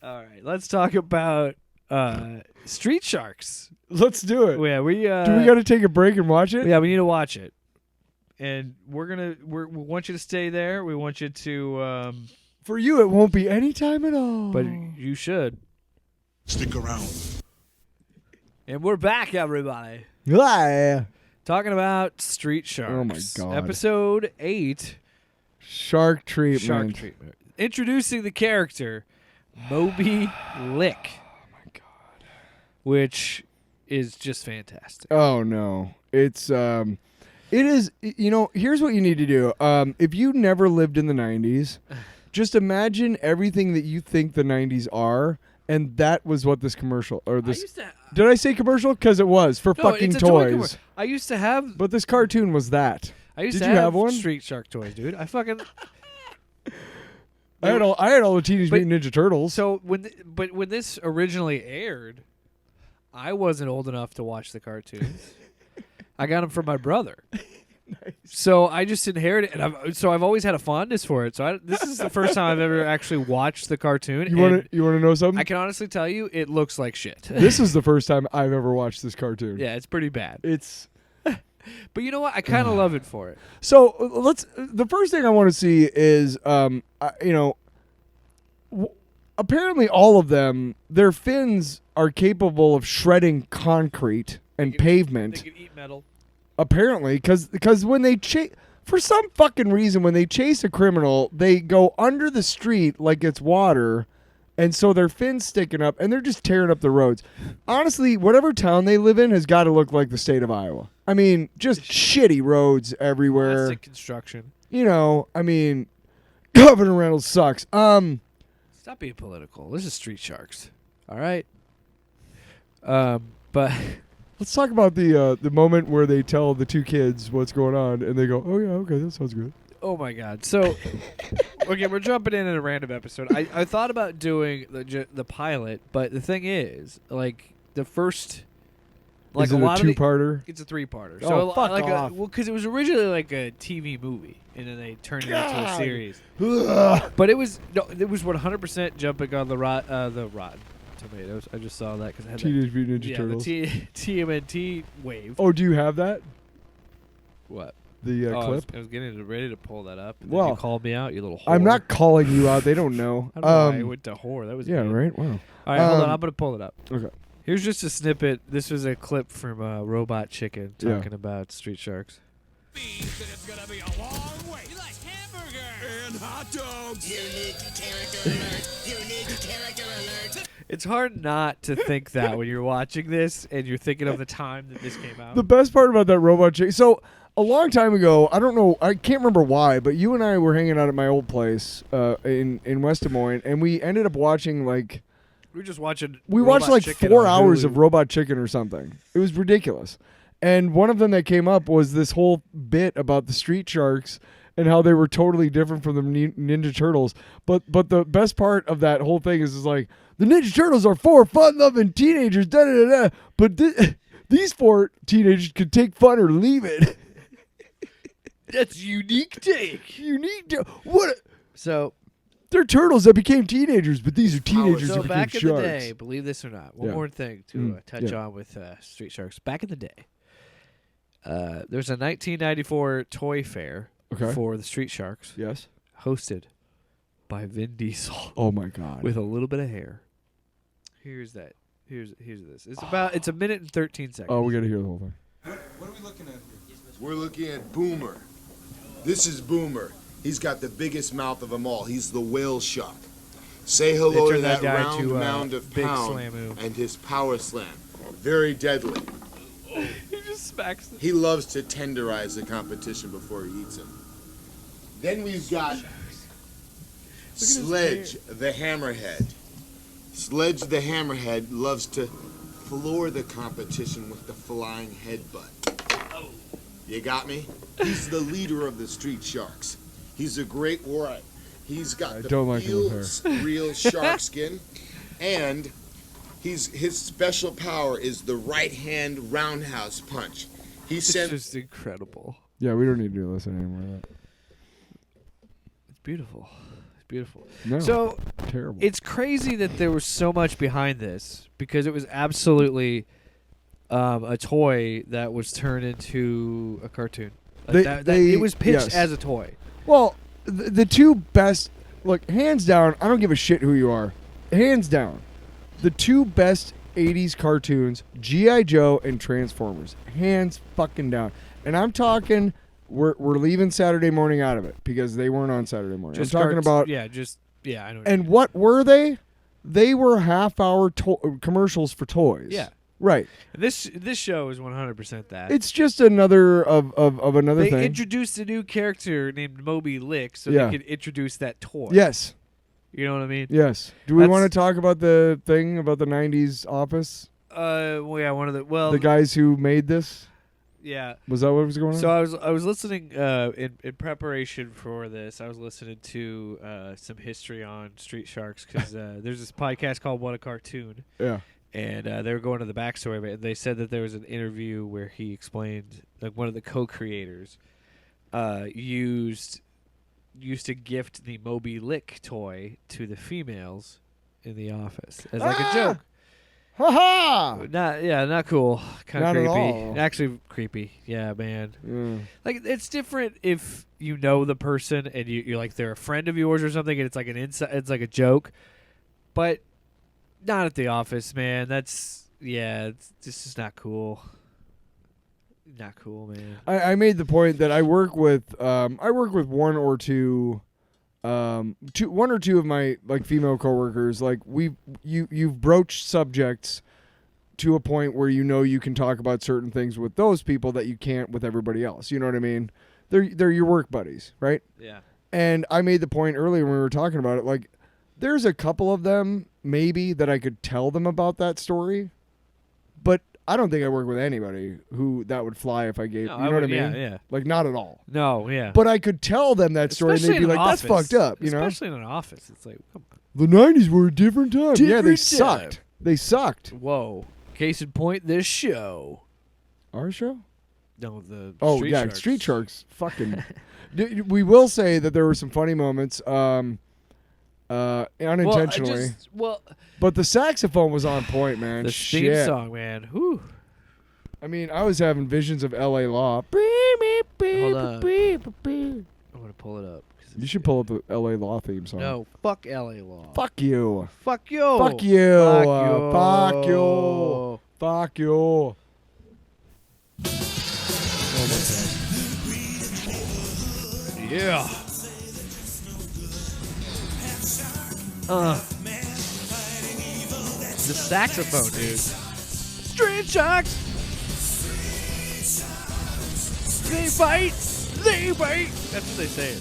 All right, let's talk about Street Sharks. Let's do it. Yeah, we Do we got to take a break and watch it? Yeah, we need to watch it, and we want you to stay there. We want you to. For you, it won't be any time at all. But you should stick around. And we're back, everybody. Yeah. Talking about Street Sharks. Oh my God. Episode 8. Shark treatment. Shark treatment. Introducing the character Moby Lick. Oh my God. Which is just fantastic. Oh no. It's it is, you know, here's what you need to do. If you never lived in the 90s, just imagine everything that you think the 90s are, and that was what this commercial or this did I say commercial? Because it was for fucking toys. I used to have, but this cartoon was that. Did you have one? Street Shark toys, dude. I fucking. I had all the Teenage Mutant Ninja Turtles. So when this originally aired, I wasn't old enough to watch the cartoons. I got them from my brother. Nice. So I just inherited it, and I've always had a fondness for it. So this is the first time I've ever actually watched the cartoon. You want to know something? I can honestly tell you, it looks like shit. This is the first time I've ever watched this cartoon. Yeah, it's pretty bad. It's. But you know what? I kind of love it for it. So let's. The first thing I want to see is, apparently all of them, their fins are capable of shredding concrete and pavement. They can eat metal. Apparently, because when they for some fucking reason, when they chase a criminal, they go under the street like it's water, and so their fins sticking up, and they're just tearing up the roads. Honestly, whatever town they live in has got to look like the state of Iowa. I mean, just shitty roads everywhere. Plastic construction. You know, I mean, Governor Reynolds sucks. Stop being political. This is Street Sharks. All right. But. Let's talk about the moment where they tell the two kids what's going on, and they go, "Oh yeah, okay, that sounds good." Oh my God! So, okay, we're jumping in a random episode. I thought about doing the pilot, but the thing is, like the first, like is it a lot a two-parter? It's a three-parter. Oh, So fuck like off! Well, because it was originally like a TV movie, and then they turned it into a series. But it was 100% jumping on the rotten tomatoes. I just saw that because I had Teenage Mutant Ninja Turtles. The TMNT wave. Oh, do you have that? What? The clip? I was getting ready to pull that up. And well, then you called me out, you little whore. I'm not calling you out. They don't know. I don't know why I went to whore. That was yeah, good. right? Wow. All right, hold on. I'm going to pull it up. Okay. Here's just a snippet. This was a clip from Robot Chicken talking about Street Sharks. It's gonna be a long way. You like hamburger and hot dogs. Unique character alert. Unique character alert. It's hard not to think that when you're watching this and you're thinking of the time that this came out. The best part about that Robot Chicken. So a long time ago, I don't know, I can't remember why, but you and I were hanging out at my old place in West Des Moines, and we ended up watching like. We were just watching. We watched like 4 hours of Robot Chicken or something. It was ridiculous. And one of them that came up was this whole bit about the Street Sharks and how they were totally different from the Ninja Turtles. But the best part of that whole thing is like, the Ninja Turtles are 4 fun-loving teenagers, da-da-da-da, but these 4 teenagers could take fun or leave it. That's unique take. What? So... They're turtles that became teenagers, but these are teenagers that became back sharks. in the day, believe this or not, one more thing to touch on with Street Sharks. Back in the day, there's a 1994 toy fair for the Street Sharks. Yes. Hosted by Vin Diesel. Oh my God. With a little bit of hair. Here's this. It's a minute and 13 seconds. Oh, we got to hear the whole thing. What are we looking at here? We're looking at Boomer. This is Boomer. He's got the biggest mouth of them all. He's the whale shark. Say hello to that round mound of pound and his power slam. Very deadly. He just smacks them. He loves to tenderize the competition before he eats him. Then we've got Sledge the Hammerhead. Sledge the Hammerhead loves to floor the competition with the flying headbutt. You got me? He's the leader of the Street Sharks. He's a great warrior. He's got real shark skin, and his special power is the right hand roundhouse punch. It's just incredible. Yeah, we don't need to listen anymore. It's beautiful. It's beautiful. No, So terrible. it's crazy that there was so much behind this because it was absolutely a toy that was turned into a cartoon. Like it was pitched yes. as a toy. Well, the two best, look, hands down, I don't give a shit who you are. Hands down, the two best 80s cartoons, G.I. Joe and Transformers. Hands fucking down. And I'm talking, we're leaving Saturday morning out of it because they weren't on Saturday morning. I'm talking about... I know. And what were they? They were half-hour commercials for toys. Yeah. Right. This show is 100% that. It's just another of another they thing. introduced a new character named Moby Lick so Yeah. they could introduce that toy. Yes. You know what I mean? Yes. Do we That's- want to talk about the thing about the 90s Office? One of the The guys who made this? yeah. Was that what was going on? So I was listening in preparation for this. I was listening to some history on Street Sharks because there's this podcast called What a Cartoon, yeah. and they were going to the backstory of it. And they said that there was an interview where he explained like one of the co-creators used to gift the Moby Lick toy to the females in the office as like a joke. Ha ha! Not cool. Kind Not of at creepy. all. Actually creepy. Yeah, man. Yeah. Like it's different if you know the person and you're like they're a friend of yours or something and it's like it's like a joke. But not at the office, man. That's it's just not cool. Not cool, man. I made the point that I work with one or two of my like female coworkers. Like you've broached subjects to a point where you know you can talk about certain things with those people that you can't with everybody else. You know what I mean? They're your work buddies, right? Yeah. And I made the point earlier when we were talking about it, like there's a couple of them maybe that I could tell them about that story, but I don't think I work with anybody who that would fly if I gave. No, you know what I mean? Yeah. Like not at all. No, yeah. But I could tell them that story, Especially and they'd be in like, an "That's office. fucked up," you know. Especially in an office, it's like, come on. The '90s were a different time. Yeah, they Different sucked. time. They sucked. Whoa. Case in point, this show. Our show? No, the Oh Street yeah, Sharks. Street Sharks. Fucking. We will say that there were some funny moments, unintentionally. But the saxophone was on point, man. The Shit. theme song, man. Whew. I mean, I was having visions of L.A. Law. Hold on. I'm gonna pull it up. You should pull up the L.A. Law theme song. No, fuck LA Law. Fuck you. Fuck you. Fuck you. Fuck you. Fuck you. Yeah. The saxophone, dude. Street Sharks. They fight. They bite. That's what they say.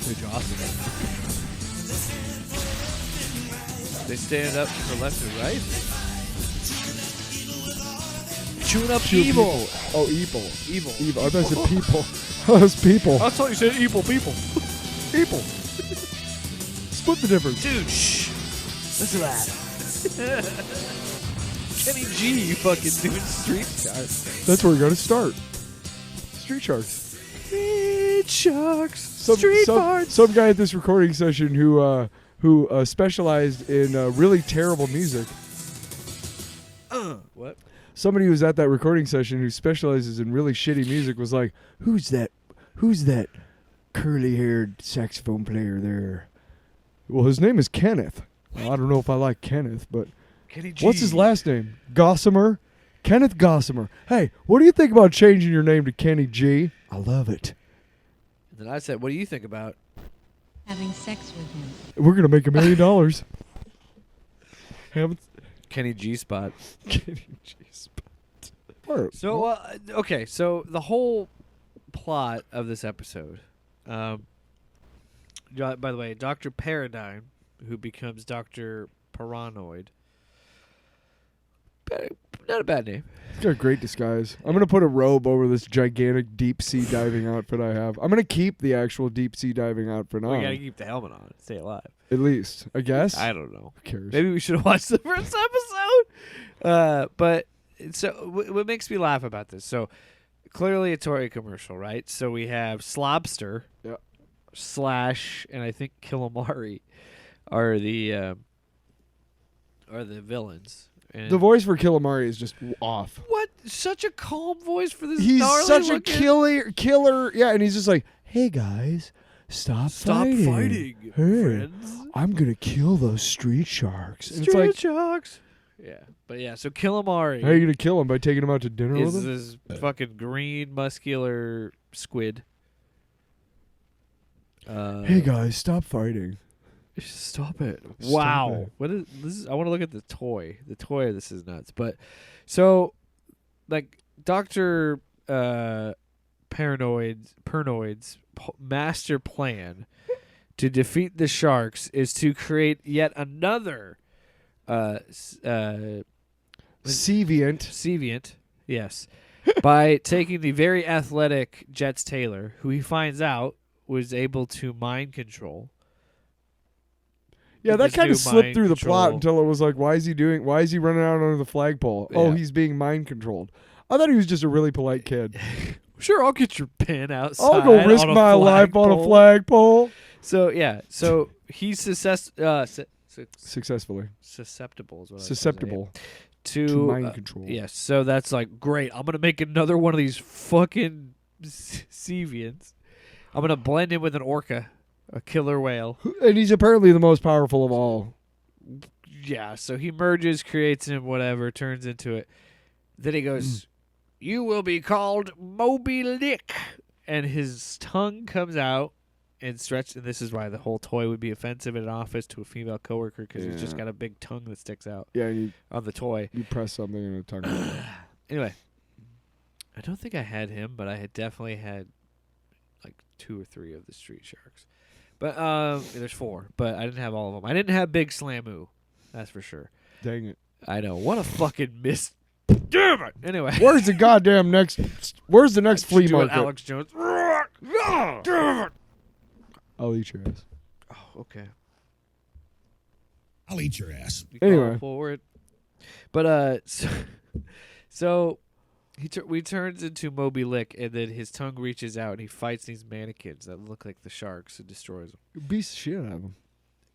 They're Jawsome. They stand up for left and right. Chewing up evil. Oh, evil. Evil. Evil. I thought you said people. Oh, that's people. I thought you said evil people. People. Split the difference. Dude, shh. Listen to that. Kenny G, you fucking doing Street Sharks. That's where we got to start. Street Sharks. Street Sharks. Some guy at this recording session who specialized in really terrible music. What? Somebody who was at that recording session who specializes in really shitty music was like, Who's that curly-haired saxophone player there? Well, his name is Kenneth. Well, I don't know if I like Kenneth, but Kenny G. what's his last name? Gossamer? Kenneth Gossamer. Hey, what do you think about changing your name to Kenny G? I love it. Then I said, what do you think about? Having sex with him. We're going to make $1 million. Haven't Kenny G spot. Kenny G spot. So, okay, so the whole plot of this episode, by the way, Dr. Paradigm, who becomes Dr. Paranoid, not a bad name. It's got a great disguise. I'm going to put a robe over this gigantic deep sea diving outfit I have. I'm going to keep the actual deep sea diving outfit on. We gotta keep the helmet on. Stay alive. At least, I guess. I don't know. Who cares? Maybe we should have watched the first episode. But so what makes me laugh about this? So clearly a toy commercial, right? So we have Slobster, Yeah. Slash, and I think Killamari are the villains. And The voice for Killamari is just off. what? Such a calm voice for this. He's gnarly such a looking- killer. Yeah, and he's just like, hey guys, stop fighting, Hey, friends. I'm gonna kill those street sharks. And Street it's like, sharks. Yeah, but yeah. So Killamari how are you gonna kill him by taking him out to dinner with is him? this fucking green muscular squid. Hey guys, stop fighting. Stop it! Stop Wow, it. what is this? I want to look at the toy. The toy of this is nuts. But so, like Doctor Paranoid's master plan to defeat the sharks is to create yet another Seviant. Seviant. Yes, by taking the very athletic Jets Taylor, who he finds out was able to mind control. Yeah, that Just kind do of slipped mind through the plot control. until it was like, why is he running out under the flagpole? Oh, Yeah. he's being mind controlled. I thought he was just a really polite kid. Sure, I'll get your pen outside. I'll go risk on a my life on a flagpole. flagpole. So yeah, so he's susceptible Successfully. is what I was gonna say. Susceptible to to mind control. Yes, so that's like great. I'm gonna make another one of these fucking Sevians. I'm gonna blend in with an orca, a killer whale. And he's apparently the most powerful of all. Yeah, so he merges, creates him, whatever, turns into it. Then he goes, "You will be called Moby Lick," and his tongue comes out and stretched. And this is why the whole toy would be offensive in an office to a female coworker because he's just Yeah. got a big tongue that sticks out Yeah, you on the toy. press something in a tongue. Anyway, I don't think I had him, but I had definitely had like 2 or 3 of the street sharks. But there's 4, but I didn't have all of them. I didn't have Big Slamoo, that's for sure. Dang it. I know. What a fucking miss. Damn it. Anyway. Where's the goddamn next? Where's the next flea Do it, market? Alex Jones. Damn it. I'll eat your ass. Oh, okay. I'll eat your ass. We call Anyway. forward. But so we turns into Moby Lick, and then his tongue reaches out, and he fights these mannequins that look like the sharks and destroys them. Beats the shit out of him.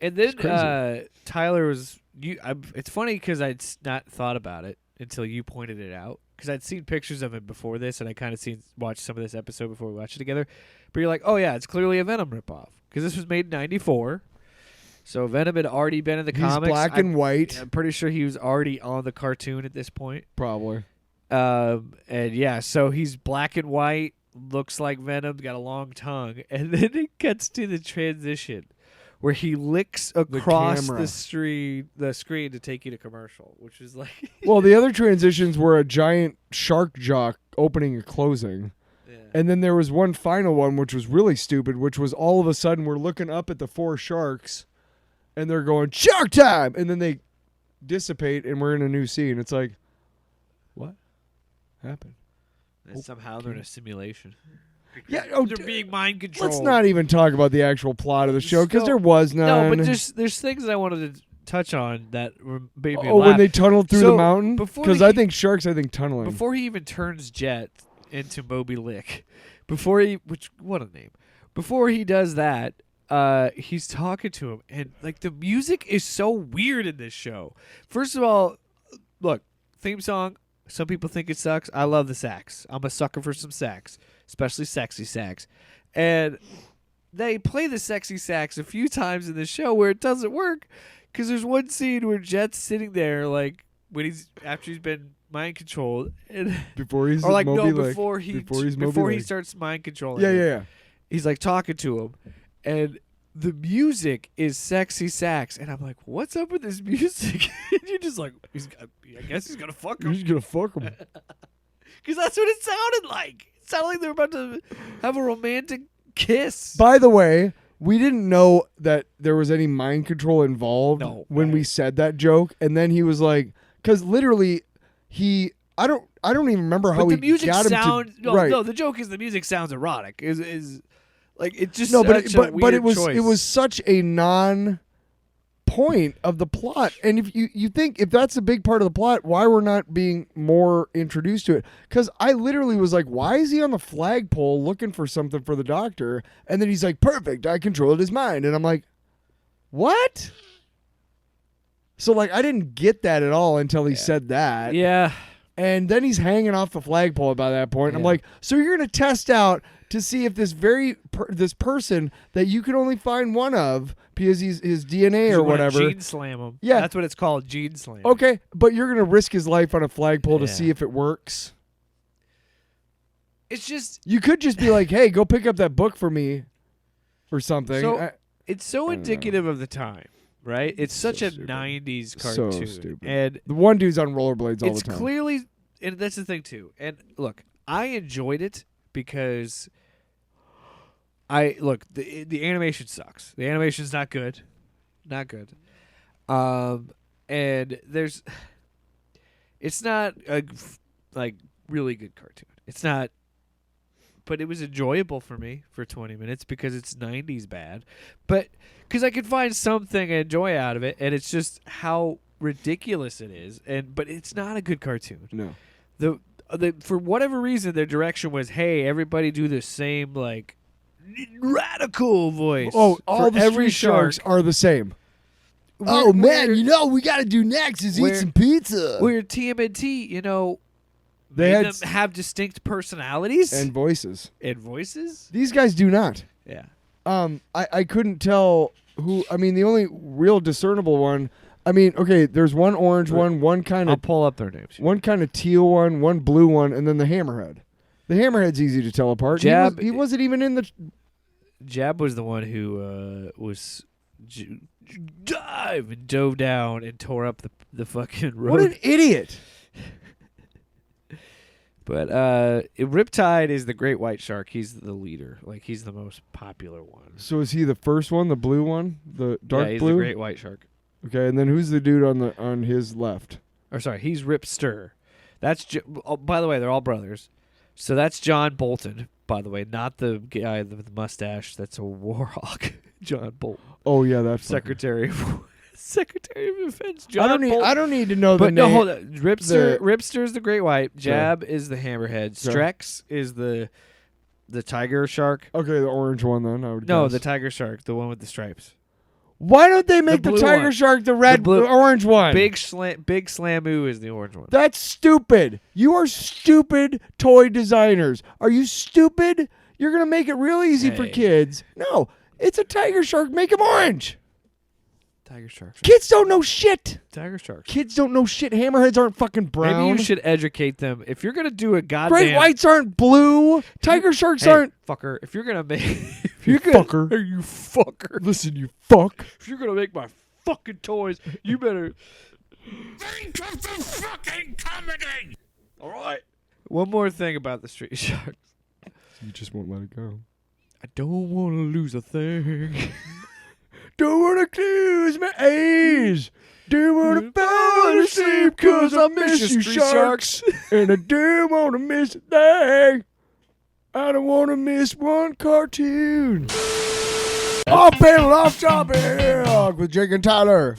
And then crazy. Tyler was it's funny because I'd not thought about it until you pointed it out, because I'd seen pictures of him before this, and I kind of watched some of this episode before we watched it together. But you're like, oh yeah, it's clearly a Venom ripoff because this was made in '94, so Venom had already been in the He's comics. black and white. I'm pretty sure he was already on the cartoon at this point. Probably. And yeah, so he's black and white, looks like Venom, got a long tongue, and then it cuts to the transition where he licks across camera. the screen to take you to commercial, which is like Well, the other transitions were a giant shark jock opening and closing. yeah. And then there was one final one, which was really stupid, which was all of a sudden we're looking up at the 4 sharks, and they're going, shark time! And then they dissipate, and we're in a new scene. It's like, what happened? And somehow they're in a simulation. Yeah, They're being mind controlled. let's not even talk about the actual plot of the show, because there was none. No, but there's things I wanted to touch on that made me Oh, laugh. when they tunneled through So, the mountain? before Because they- I think sharks, tunneling. Before he even turns Jet into Moby Lick, what a name. Before he does that, he's talking to him, and like the music is so weird in this show. First of all, look, theme song. Some people think it sucks. I love the sax. I'm a sucker for some sax, especially sexy sax. And they play the sexy sax a few times in the show where it doesn't work, because there's one scene where Jet's sitting there like after he's been mind controlled, and before he's or like Moby no Lick. before he Before he's starts mind controlling. Yeah, him. yeah, yeah. He's like talking to him, and the music is sexy sax, and I'm like, what's up with this music? And you're just like, I guess he's gonna fuck You're him, just going to fuck him. because that's what it sounded like. It sounded like they were about to have a romantic kiss. By the way, we didn't know that there was any mind control involved No, when we said that joke, and then he was like, because literally, I don't even remember how But the he music got him sounds to right. no. The joke is the music sounds erotic. Is like it just No, such but a weird it was choice. it was such a non point of the plot. And if you think if that's a big part of the plot, why we're not being more introduced to it? Because I literally was like, why is he on the flagpole looking for something for the doctor? And then he's like, perfect, I controlled his mind. And I'm like, what? So like I didn't get that at all until he said that. Yeah. And then he's hanging off the flagpole by that point. I'm like, so you're going to test out to see if this this person that you can only find one of because he's his DNA or whatever. Gene slam him. Yeah. That's what it's called, gene slam. Okay, but you're going to risk his life on a flagpole to Yeah. see if it works. It's just You could just be like, hey, go pick up that book for me or something. so it's so indicative of the time, right? It's such a stupid. 90s So cartoon. stupid. And The one dude's on rollerblades all it's the time. clearly, and that's the thing too. And look, I enjoyed it because the animation sucks. The animation's not good, and it's not a like really good cartoon. It's not, but it was enjoyable for me for 20 minutes because it's 90s bad, but because I could find something I enjoy out of it, and it's just how ridiculous it is. But it's not a good cartoon. No. The for whatever reason, their direction was, hey, everybody do the same like radical voice. Oh, all for the every street sharks are the same. We're- we're- you know we got to do next is We're- pizza. Where TMNT, They made had them have distinct personalities and voices. and voices. These guys do not. Yeah. I couldn't tell who. I mean, the only real discernible one. I mean, okay, there's one orange one kind I'll of pull up their names. one kind of teal one blue one, and then the hammerhead. The hammerhead's easy to tell apart. Jab- He wasn't even in the. Jab was the one who was dove down and tore up the fucking road. What an idiot! But Riptide is the great white shark. He's the leader. Like, he's the most popular one. So is he the first one, the blue one, the dark yeah, he's blue? the great white shark. Okay, and then who's the dude on his left? Or sorry, he's Ripster. That's oh, by the way, they're all brothers. So that's John Bolton, by the way, not the guy with the mustache. That's a Warhawk. John Bolton, Oh yeah, that's Secretary of Defense. John Bolton. I don't need to know But the no, name. hold on. Ripster is the great white. Jab is the hammerhead. Yeah. Strex is the tiger shark. Okay, the orange one then. I would No, guess. the tiger shark, the one with the stripes. Why don't they make the blue tiger one. shark the red, blue- orange one? Big Slamoo is the orange one. That's stupid. You are stupid toy designers. Are you stupid? You're going to make it real easy for Hey. kids. No, it's a tiger shark. Make him orange. Tiger sharks. Kids don't know shit. Tiger sharks. Kids don't know shit. Hammerheads aren't fucking brown. Maybe you should educate them. If you're gonna do a goddamn Great whites aren't blue. Tiger sharks Hey, aren't. fucker. If you're gonna make You fucker. Hey, you fucker. Listen, you fuck. If you're gonna make my fucking toys, you better. Think of the fucking comedy! All right. One more thing about the street sharks. You just won't let it go. I don't want to lose a thing. Don't wanna lose my A's. Don't wanna fall asleep 'cause I miss you, street sharks. And I don't wanna miss a thing. I don't wanna miss one cartoon. Off panel, off topic with Jake and Tyler.